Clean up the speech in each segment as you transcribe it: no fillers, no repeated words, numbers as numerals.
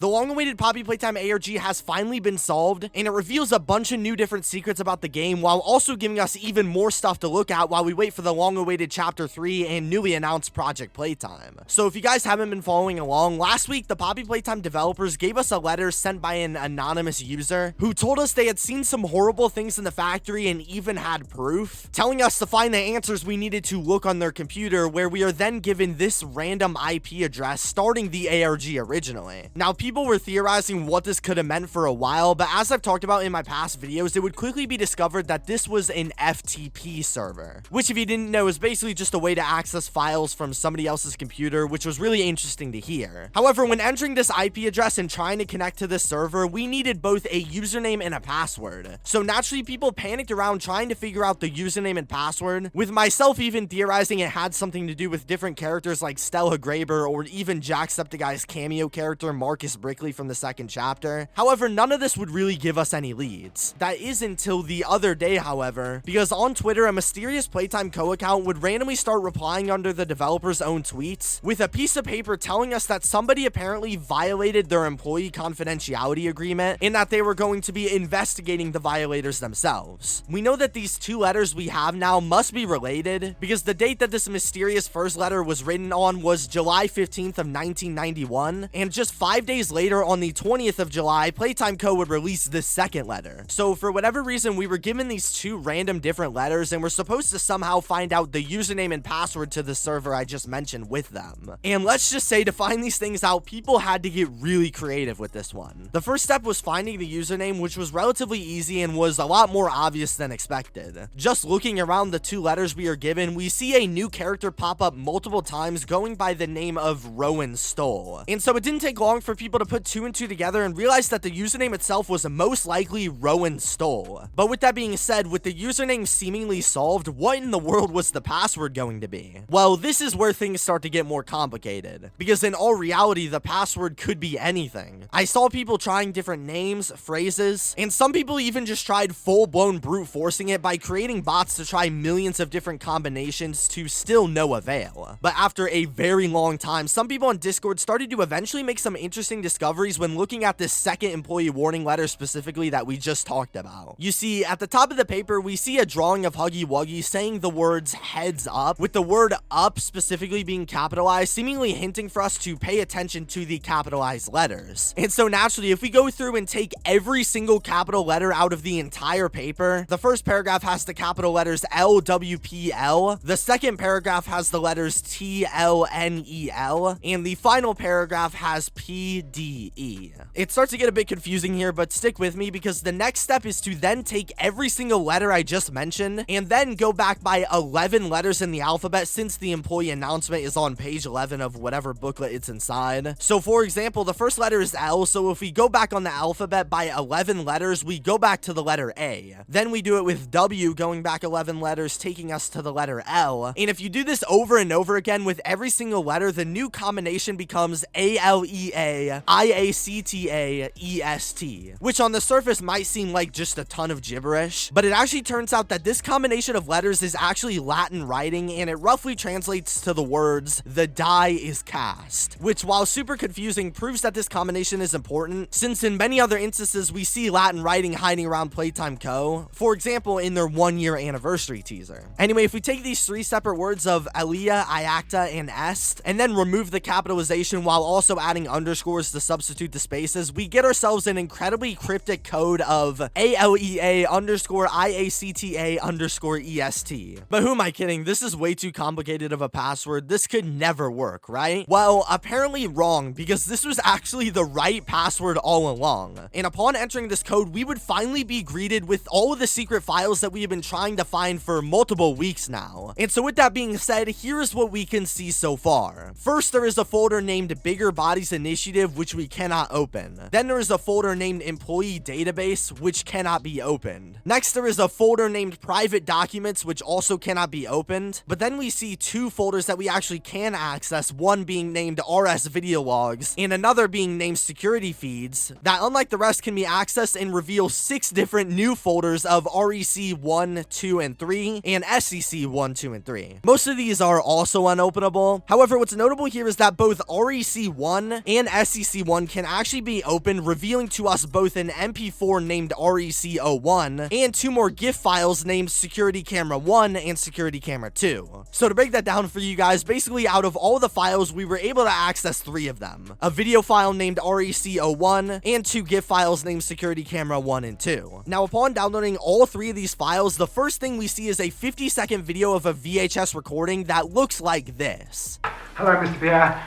The long-awaited Poppy Playtime ARG has finally been solved, and it reveals a bunch of new different secrets about the game while also giving us even more stuff to look at while we wait for the long-awaited Chapter 3 and newly announced Project Playtime. So if you guys haven't been following along, last week the Poppy Playtime developers gave us a letter sent by an anonymous user who told us they had seen some horrible things in the factory and even had proof, telling us to find the answers we needed to look on their computer, where we are then given this random IP address starting the ARG originally. Now, people were theorizing what this could have meant for a while, but as I've talked about in my past videos, it would quickly be discovered that this was an FTP server, which, if you didn't know, is basically just a way to access files from somebody else's computer, which was really interesting to hear. However, when entering this IP address and trying to connect to this server, we needed both a username and a password. So naturally, people panicked around trying to figure out the username and password, with myself even theorizing it had something to do with different characters like Stella Graber or even Jacksepticeye's cameo character Marcus Brickley from the second chapter. However, none of this would really give us any leads. That is until the other day, however, because on Twitter, a mysterious Playtime Co account would randomly start replying under the developer's own tweets with a piece of paper telling us that somebody apparently violated their employee confidentiality agreement and that they were going to be investigating the violators themselves. We know that these two letters we have now must be related because the date that this mysterious first letter was written on was July 15th of 1991, and just 5 days later, on the 20th of July, Playtime Co would release the second letter. So for whatever reason, we were given these two random different letters and we're supposed to somehow find out the username and password to the server I just mentioned with them. And let's just say, to find these things out, people had to get really creative with this one. The first step was finding the username, which was relatively easy and was a lot more obvious than expected. Just looking around the two letters we are given, we see a new character pop up multiple times going by the name of Rowan Stoll. And so it didn't take long for people to put two and two together and realize that the username itself was most likely Rowan Stoll. But with that being said, with the username seemingly solved, what in the world was the password going to be? Well, this is where things start to get more complicated, because in all reality, the password could be anything. I saw people trying different names, phrases, and some people even just tried full-blown brute forcing it by creating bots to try millions of different combinations to still no avail. But after a very long time, some people on Discord started to eventually make some interesting discoveries when looking at this second employee warning letter specifically that we just talked about. You see, at the top of the paper, we see a drawing of Huggy Wuggy saying the words heads up, with the word up specifically being capitalized, seemingly hinting for us to pay attention to the capitalized letters. And so naturally, if we go through and take every single capital letter out of the entire paper, the first paragraph has the capital letters LWPL, the second paragraph has the letters TLNEL, and the final paragraph has PDE. It starts to get a bit confusing here, but stick with me because the next step is to then take every single letter I just mentioned and then go back by 11 letters in the alphabet, since the employee announcement is on page 11 of whatever booklet it's inside. So for example, the first letter is L, so if we go back on the alphabet by 11 letters, we go back to the letter A. Then we do it with W, going back 11 letters, taking us to the letter L. And if you do this over and over again with every single letter, the new combination becomes ALEA IACTA EST, which on the surface might seem like just a ton of gibberish, but it actually turns out that this combination of letters is actually Latin writing, and it roughly translates to the words, "the die is cast," which, while super confusing, proves that this combination is important, since in many other instances we see Latin writing hiding around Playtime Co., for example in their 1-year anniversary teaser. Anyway, if we take these three separate words of Alia, Iacta, and Est, and then remove the capitalization while also adding underscores to substitute the spaces, we get ourselves an incredibly cryptic code of ALEA underscore IACTA underscore EST. But who am I kidding? This is way too complicated of a password. This could never work, right? Well, apparently wrong, because this was actually the right password all along. And upon entering this code, we would finally be greeted with all of the secret files that we have been trying to find for multiple weeks now. And so with that being said, here's what we can see so far. First, there is a folder named Bigger Bodies Initiative, which we cannot open. Then there is a folder named Employee Database, which cannot be opened. Next, there is a folder named Private Documents, which also cannot be opened. But then we see two folders that we actually can access, one being named RS Video Logs, and another being named Security Feeds, that unlike the rest can be accessed and reveal 6 different new folders of REC 1, 2, and 3, and SEC 1, 2, and 3. Most of these are also unopenable. However, what's notable here is that both REC 1 and SEC REC1 can actually be opened, revealing to us both an MP4 named REC01 and 2 more GIF files named Security Camera 1 and Security Camera 2. So to break that down for you guys, basically out of all the files, we were able to access 3 of them. A video file named REC01 and 2 GIF files named Security Camera 1 and 2. Now upon downloading all 3 of these files, the first thing we see is a 50-second video of a VHS recording that looks like this. Hello, Mr. Pierre.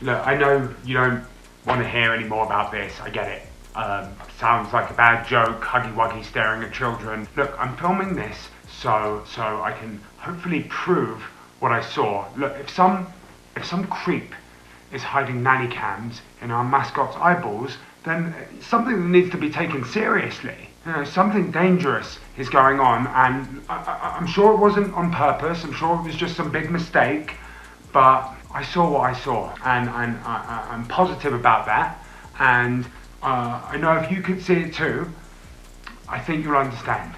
Look, I know you don't want to hear any more about this. I get it. Sounds like a bad joke, huggy-wuggy staring at children. Look, I'm filming this so I can hopefully prove what I saw. Look, if some creep is hiding nanny cams in our mascot's eyeballs, then something that needs to be taken seriously. You know, something dangerous is going on, and I'm sure it wasn't on purpose. I'm sure it was just some big mistake, but I saw what I saw, and I'm positive about that, and I know if you could see it too, I think you'll understand.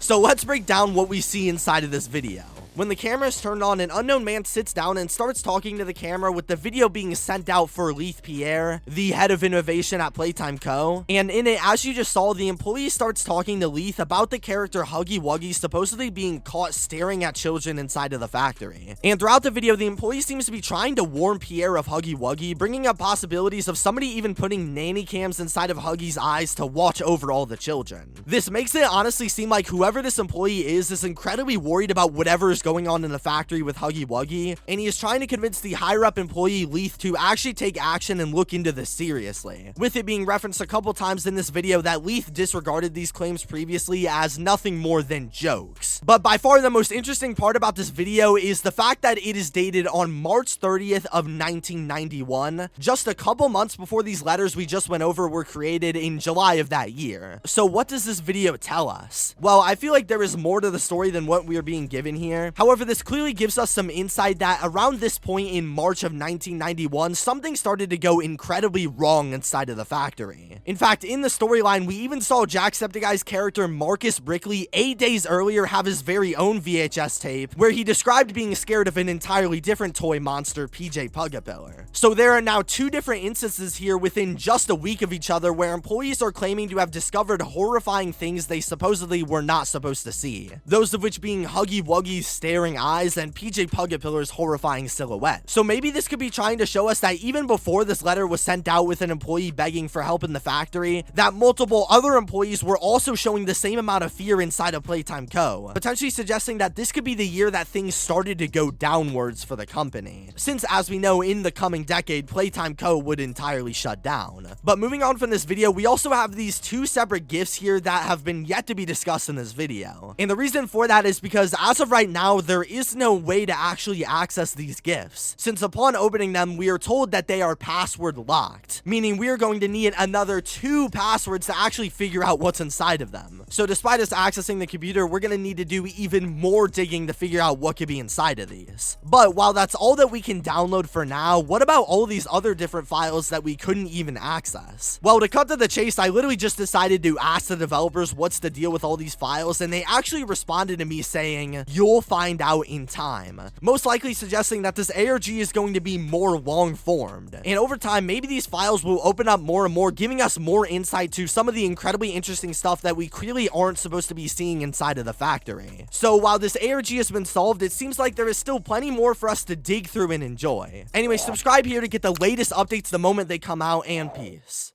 So let's break down what we see inside of this video. When the camera is turned on, an unknown man sits down and starts talking to the camera, with the video being sent out for Leith Pierre, the head of innovation at Playtime Co. And in it, as you just saw, the employee starts talking to Leith about the character Huggy Wuggy supposedly being caught staring at children inside of the factory. And throughout the video, the employee seems to be trying to warn Pierre of Huggy Wuggy, bringing up possibilities of somebody even putting nanny cams inside of Huggy's eyes to watch over all the children. This makes it honestly seem like whoever this employee is incredibly worried about whatever is going on in the factory with Huggy Wuggy, and he is trying to convince the higher up employee Leith to actually take action and look into this seriously, with it being referenced a couple times in this video that Leith disregarded these claims previously as nothing more than jokes. But by far the most interesting part about this video is the fact that it is dated on March 30th of 1991, just a couple months before these letters we just went over were created in July of that year. So what does this video tell us? Well, I feel like there is more to the story than what we are being given here. However, this clearly gives us some insight that around this point in March of 1991, something started to go incredibly wrong inside of the factory. In fact, in the storyline, we even saw Jacksepticeye's character Marcus Brickley 8 days earlier have his very own VHS tape where he described being scared of an entirely different toy monster, PJ Pugapillar. So there are now 2 different instances here within just a week of each other where employees are claiming to have discovered horrifying things they supposedly were not supposed to see. Those of which being Huggy Wuggy's staring eyes and PJ Pugapillar's horrifying silhouette. So maybe this could be trying to show us that even before this letter was sent out with an employee begging for help in the factory, that multiple other employees were also showing the same amount of fear inside of Playtime Co., potentially suggesting that this could be the year that things started to go downwards for the company, since as we know in the coming decade, Playtime Co. would entirely shut down. But moving on from this video, we also have these 2 separate gifts here that have been yet to be discussed in this video. And the reason for that is because as of right now, there is no way to actually access these gifts, since upon opening them, we are told that they are password locked, meaning we are going to need another 2 passwords to actually figure out what's inside of them. So despite us accessing the computer, we're going to need to do even more digging to figure out what could be inside of these. But while that's all that we can download for now, what about all these other different files that we couldn't even access? Well, to cut to the chase, I literally just decided to ask the developers what's the deal with all these files, and they actually responded to me saying, "You'll find out in time," most likely suggesting that this ARG is going to be more long-formed. And over time, maybe these files will open up more and more, giving us more insight to some of the incredibly interesting stuff that we clearly aren't supposed to be seeing inside of the factory. So while this ARG has been solved, it seems like there is still plenty more for us to dig through and enjoy. Anyway, subscribe here to get the latest updates the moment they come out, and peace.